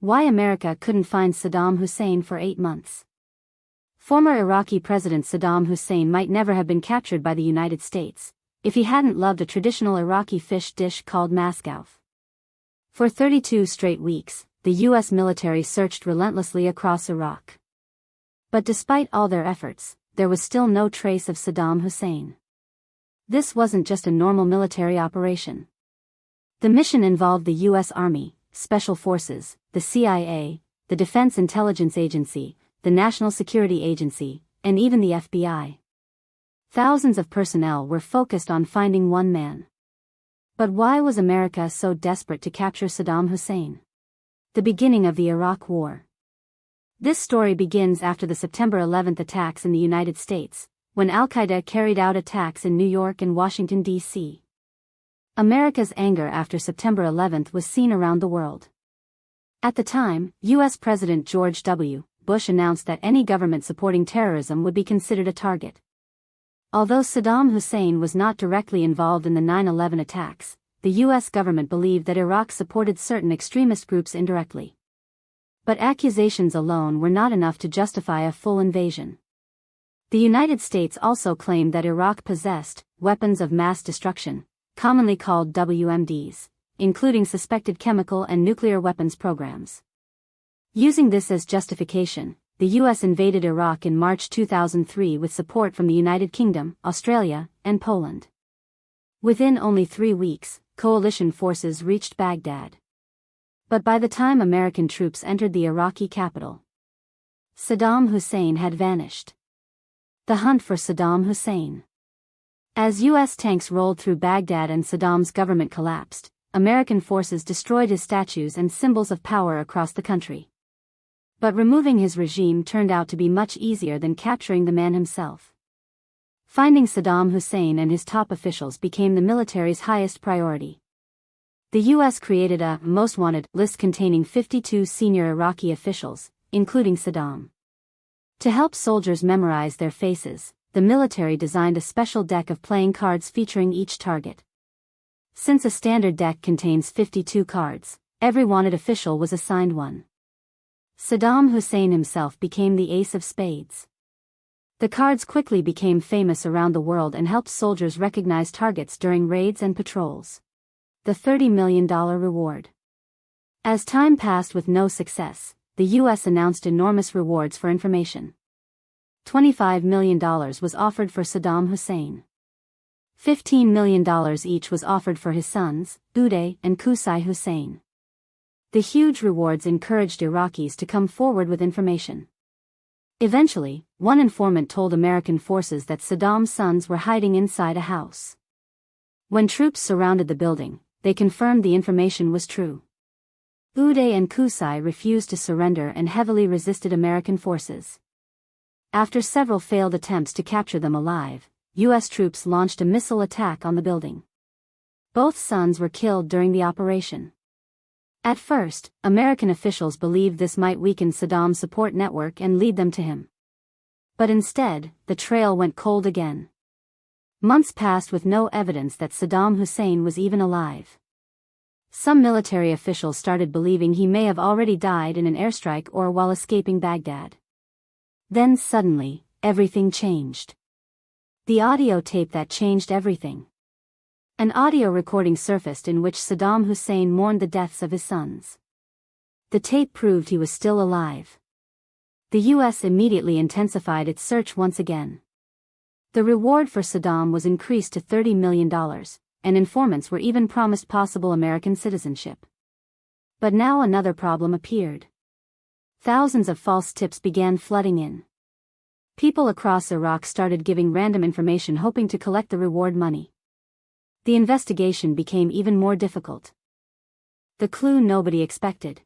Why America couldn't find Saddam Hussein for 8 months. Former Iraqi President Saddam Hussein might never have been captured by the United States if he hadn't loved a traditional Iraqi fish dish called maskouf. For 32 straight weeks, the U.S. military searched relentlessly across Iraq. But despite all their efforts, there was still no trace of Saddam Hussein. This wasn't just a normal military operation. The mission involved the U.S. Army, Special Forces, the CIA, the Defense Intelligence Agency, the National Security Agency, and even the FBI. Thousands of personnel were focused on finding one man. But why was America so desperate to capture Saddam Hussein? The beginning of the Iraq War. This story begins after the September 11th attacks in the United States, when Al-Qaeda carried out attacks in New York and Washington, D.C. America's anger after September 11th was seen around the world. At the time, U.S. President George W. Bush announced that any government supporting terrorism would be considered a target. Although Saddam Hussein was not directly involved in the 9/11 attacks, the U.S. government believed that Iraq supported certain extremist groups indirectly. But accusations alone were not enough to justify a full invasion. The United States also claimed that Iraq possessed weapons of mass destruction, commonly called WMDs, including suspected chemical and nuclear weapons programs. Using this as justification, the U.S. invaded Iraq in March 2003 with support from the United Kingdom, Australia, and Poland. Within only 3 weeks, coalition forces reached Baghdad. But by the time American troops entered the Iraqi capital, Saddam Hussein had vanished. The hunt for Saddam Hussein. As U.S. tanks rolled through Baghdad and Saddam's government collapsed, American forces destroyed his statues and symbols of power across the country. But removing his regime turned out to be much easier than capturing the man himself. Finding Saddam Hussein and his top officials became the military's highest priority. The U.S. created a most wanted list containing 52 senior Iraqi officials, including Saddam. To help soldiers memorize their faces, the military designed a special deck of playing cards featuring each target. Since a standard deck contains 52 cards, every wanted official was assigned one. Saddam Hussein himself became the ace of spades. The cards quickly became famous around the world and helped soldiers recognize targets during raids and patrols. The $30 million reward. As time passed with no success, the U.S. announced enormous rewards for information. $25 million was offered for Saddam Hussein. $15 million each was offered for his sons, Uday and Qusay Hussein. The huge rewards encouraged Iraqis to come forward with information. Eventually, one informant told American forces that Saddam's sons were hiding inside a house. When troops surrounded the building, they confirmed the information was true. Uday and Qusay refused to surrender and heavily resisted American forces. After several failed attempts to capture them alive, U.S. troops launched a missile attack on the building. Both sons were killed during the operation. At first, American officials believed this might weaken Saddam's support network and lead them to him. But instead, the trail went cold again. Months passed with no evidence that Saddam Hussein was even alive. Some military officials started believing he may have already died in an airstrike or while escaping Baghdad. Then suddenly, everything changed. The audio tape that changed everything. An audio recording surfaced in which Saddam Hussein mourned the deaths of his sons. The tape proved he was still alive. The U.S. immediately intensified its search once again. The reward for Saddam was increased to $30 million, and informants were even promised possible American citizenship. But now another problem appeared. Thousands of false tips began flooding in. People across Iraq started giving random information hoping to collect the reward money. The investigation became even more difficult. The clue nobody expected.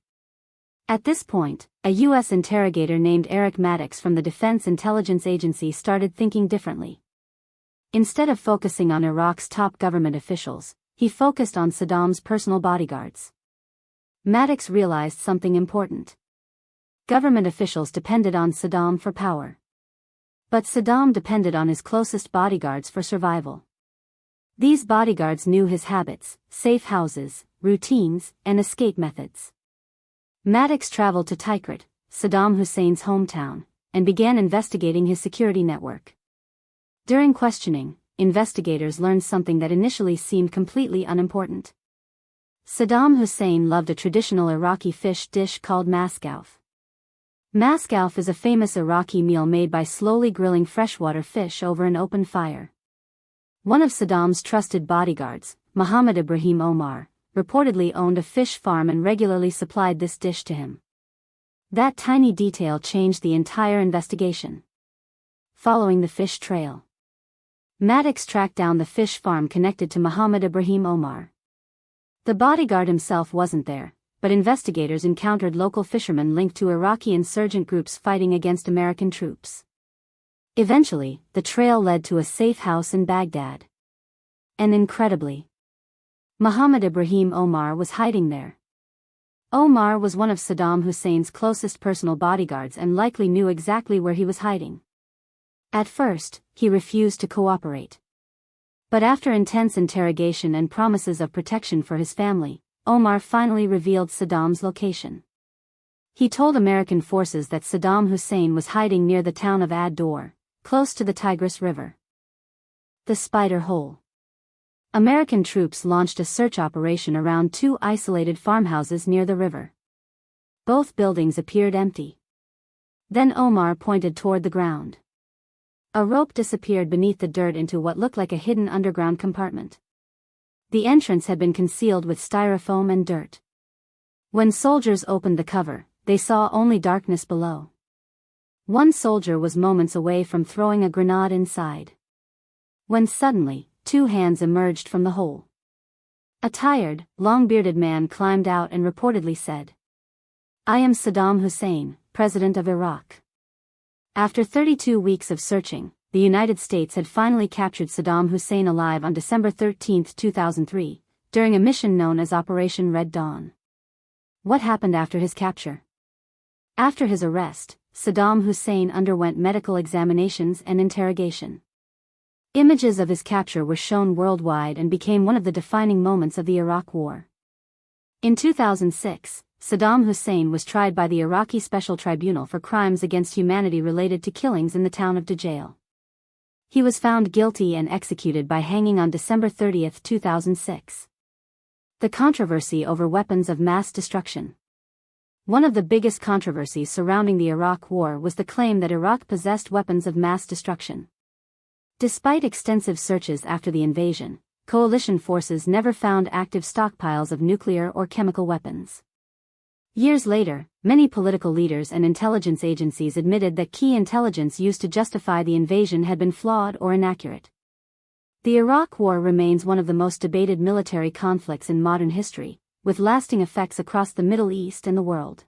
At this point, a U.S. interrogator named Eric Maddox from the Defense Intelligence Agency started thinking differently. Instead of focusing on Iraq's top government officials, he focused on Saddam's personal bodyguards. Maddox realized something important. Government officials depended on Saddam for power. But Saddam depended on his closest bodyguards for survival. These bodyguards knew his habits, safe houses, routines, and escape methods. Maddox traveled to Tikrit, Saddam Hussein's hometown, and began investigating his security network. During questioning, investigators learned something that initially seemed completely unimportant. Saddam Hussein loved a traditional Iraqi fish dish called maskauf. Maskauf is a famous Iraqi meal made by slowly grilling freshwater fish over an open fire. One of Saddam's trusted bodyguards, Mohammed Ibrahim Omar, reportedly owned a fish farm and regularly supplied this dish to him. That tiny detail changed the entire investigation. Following the fish trail, Maddox tracked down the fish farm connected to Mohammed Ibrahim Omar. The bodyguard himself wasn't there, but investigators encountered local fishermen linked to Iraqi insurgent groups fighting against American troops. Eventually, the trail led to a safe house in Baghdad. And incredibly, Mohammed Ibrahim Omar was hiding there. Omar was one of Saddam Hussein's closest personal bodyguards and likely knew exactly where he was hiding. At first, he refused to cooperate. But after intense interrogation and promises of protection for his family, Omar finally revealed Saddam's location. He told American forces that Saddam Hussein was hiding near the town of Ad-Dor, close to the Tigris River. The Spider Hole. American troops launched a search operation around two isolated farmhouses near the river. Both buildings appeared empty. Then Omar pointed toward the ground. A rope disappeared beneath the dirt into what looked like a hidden underground compartment. The entrance had been concealed with styrofoam and dirt. When soldiers opened the cover, they saw only darkness below. One soldier was moments away from throwing a grenade inside, when suddenly, two hands emerged from the hole. A tired, long-bearded man climbed out and reportedly said, "I am Saddam Hussein, President of Iraq." After 32 weeks of searching, the United States had finally captured Saddam Hussein alive on December 13, 2003, during a mission known as Operation Red Dawn. What happened after his capture? After his arrest, Saddam Hussein underwent medical examinations and interrogation. Images of his capture were shown worldwide and became one of the defining moments of the Iraq War. In 2006, Saddam Hussein was tried by the Iraqi Special Tribunal for crimes against humanity related to killings in the town of Dajjal. He was found guilty and executed by hanging on December 30, 2006. The controversy over weapons of mass destruction. One of the biggest controversies surrounding the Iraq War was the claim that Iraq possessed weapons of mass destruction. Despite extensive searches after the invasion, coalition forces never found active stockpiles of nuclear or chemical weapons. Years later, many political leaders and intelligence agencies admitted that key intelligence used to justify the invasion had been flawed or inaccurate. The Iraq War remains one of the most debated military conflicts in modern history, with lasting effects across the Middle East and the world.